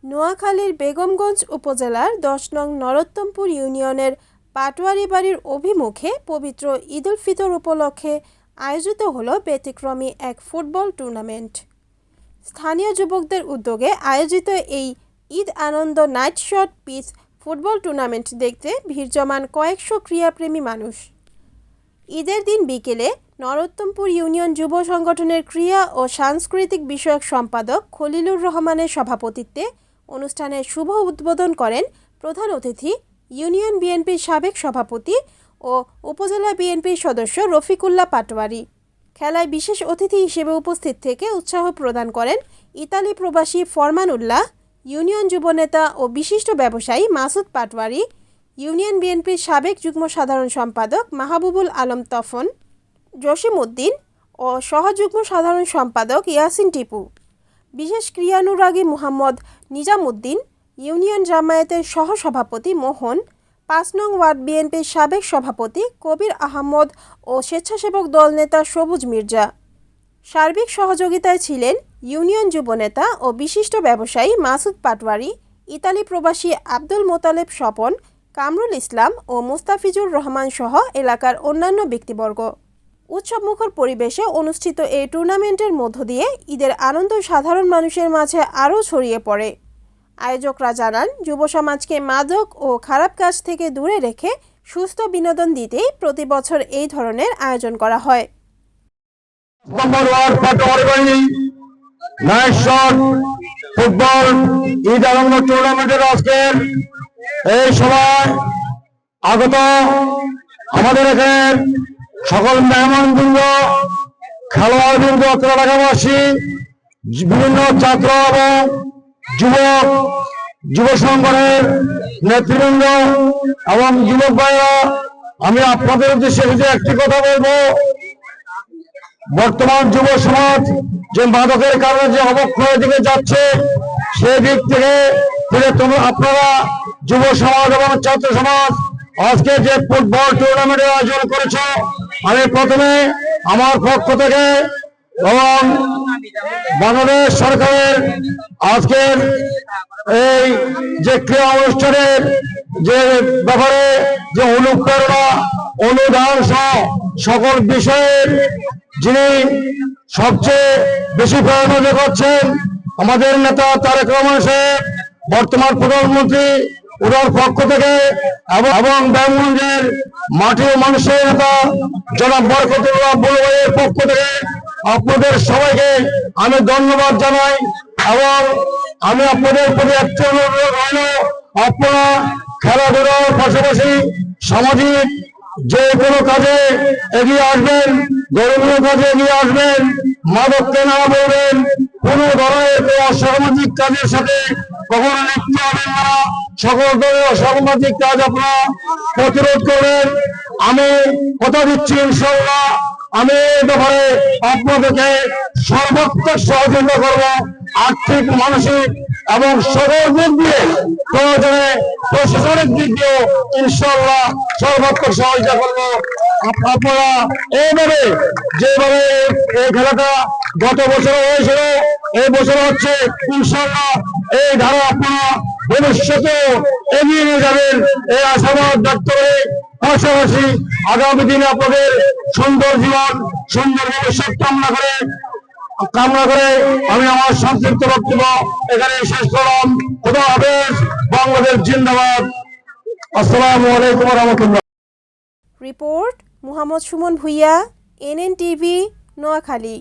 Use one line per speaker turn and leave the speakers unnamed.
নোয়াখালীর বেগমগঞ্জ উপজেলার ১০ নং নরোত্তমপুর ইউনিয়নের পাটোয়ারি বাড়ির অভিমুখে পবিত্র ঈদ উল ফিতর উপলক্ষে আয়োজিত হলো ব্যতিক্রমী এক ফুটবল টুর্নামেন্ট। স্থানীয় যুবকদের উদ্যোগে আয়োজিত এই ঈদ আনন্দ night short pitch football tournament দেখতে ভিড় জমান কয়েকশো ক্রীড়াপ্রেমী মানুষ। ঈদের দিন বিকেলে নরোত্তমপুর ইউনিয়ন যুব সংগঠনের ক্রীড়া ও সাংস্কৃতিক বিষয়ক সম্পাদক খলিলুর রহমানের সভাপতিত্বে অনুষ্ঠানের শুভ উদ্বোধন করেন প্রধান অতিথি ইউনিয়ন বিএনপির সাবেক সভাপতি ও উপজেলা বিএনপির সদস্য রফিকুল্লাহ পাটোয়ারি। খেলায় বিশেষ অতিথি হিসেবে উপস্থিত থেকে উৎসাহ প্রদান করেন ইতালি প্রবাসী ফরমান উল্লাহ, ইউনিয়ন যুবনেতা ও বিশিষ্ট ব্যবসায়ী মাসুদ পাটোয়ারি, ইউনিয়ন বিএনপির সাবেক যুগ্ম সাধারণ সম্পাদক মাহবুবুল আলম তফন, জসিম উদ্দিন ও সহযুগ্ম সাধারণ সম্পাদক ইয়াসিন টিপু। বিশেষ ক্রীড়ানুরাগী মোহাম্মদ নিজাম উদ্দিন, ইউনিয়ন জামায়াতের সহসভাপতি মোহন, ৫ নং ওয়ার্ড বিএনপির সাবেক সভাপতি কবির আহমদ ও স্বেচ্ছাসেবক দল নেতা সবুজ মির্জা। সার্বিক সহযোগিতায় ছিলেন ইউনিয়ন যুবনেতা ও বিশিষ্ট ব্যবসায়ী মাসুদ পাটোয়ারি, ইতালি প্রবাসী আব্দুল মোতালেব স্বপন, কামরুল ইসলাম ও মুস্তাফিজুর রহমান সহ এলাকার অন্যান্য ব্যক্তিবর্গ। উৎসবমুখর পরিবেশে অনুষ্ঠিত এই টুর্নামেন্টের মধ্য দিয়ে ঈদের আনন্দ সাধারণ মানুষের মাঝে আরও ছড়িয়ে পড়ে। আয়োজকরা জানান, যুব সমাজকে মাদক ও খারাপ কাজ থেকে দূরে রেখে সুস্থ বিনোদন দিতেই প্রতি বছর এই ধরনের আয়োজন করা হয়।
ফুটবল ঈদ আনন্দ টুর্নামেন্টের আজকের এই সময় আগত আমাদের এখানে সকল মেহমানবৃন্দ, খেলোয়াড়বৃন্দ, এলাকাবাসী, বিভিন্ন ছাত্র এবং যুব সংগঠনের নেতৃবৃন্দ এবং যুবক ভাইরা, আমি আপনাদের উদ্দেশ্যে একটি কথা বলবো। বর্তমান যুব সমাজ যে মাদকের কারণে যে অবক্ষয়ের দিকে যাচ্ছে, সেই দিক থেকে আপনারা যুব সমাজ এবং ছাত্র সমাজ আজকে যে ফুটবল টুর্নামেন্টের আয়োজন করেছ, আমি প্রথমে আমার পক্ষ থেকে এবং বাংলাদেশ সরকারের আজকের এই যে ক্রীড়া অনুষ্ঠানের যে ব্যাপারে যে অনুপ্রেরণা, অনুদান সহ সকল বিষয়ের যিনি সবচেয়ে বেশি প্রেরণা করছেন আমাদের নেতা তারেক রহমান সাহেব, বর্তমান প্রধানমন্ত্রী, ওনার পক্ষ থেকে এবং বেগমগঞ্জের মাটি ও মানুষের নেতা জনাব বরকতুল্লাহ বুলু ভাইয়ের পক্ষ থেকে আপনাদের সবাইকে আমি ধন্যবাদ জানাই। এবং আমি আপনাদের প্রতি একটি অনুরোধ রইল, আপনারা খেলাধুলার পাশাপাশি সামাজিক যে কোনো কাজে এগিয়ে আসবেন, ধর্মীয় কাজে এগিয়ে আসবেন, মাদককে না বলবেন, কোন ধরনের অসামাজিক কাজের সাথে কখনো লিপ্ত হবেন না। সকল ধরনের অসামাজিক কাজ আপনারা প্রতিরোধ করবেন। আমি কথা দিচ্ছি, ইনশাআল্লাহ আমি এই ব্যাপারে আপনাদেরকে সর্বাত্মক সহযোগিতা করবো, আর্থিক, মানসিক এবং সকল দিক দিয়ে, প্রয়োজনে প্রশাসনিক দিক দিয়েও ইনশাআল্লাহ সর্বাত্মক সহযোগিতা করবো। আপনারা এইভাবে যেভাবে এই খেলাটা গত বছর হয়েছিল, এই বছর হচ্ছে, ইনশাআল্লাহ এই ধারা আপনারা ভবিষ্যতেও এগিয়ে নিয়ে যাবেন, এই আশাবাদ ব্যক্ত করে পাশাপাশি আগামী দিনে আপনাদের সুন্দর জীবন, সুন্দর ভবিষ্যৎ কামনা করে আমি আমার সংক্ষিপ্ত বক্তব্য এখানে শেষ করলাম। খোদা হাফেজ। বাংলাদেশ জিন্দাবাদ। আসসালামু আলাইকুম ওয়া রাহমাতুল্লাহ।
Report Mohammad Sumon Bhuiyan, NN TV, Noakhali.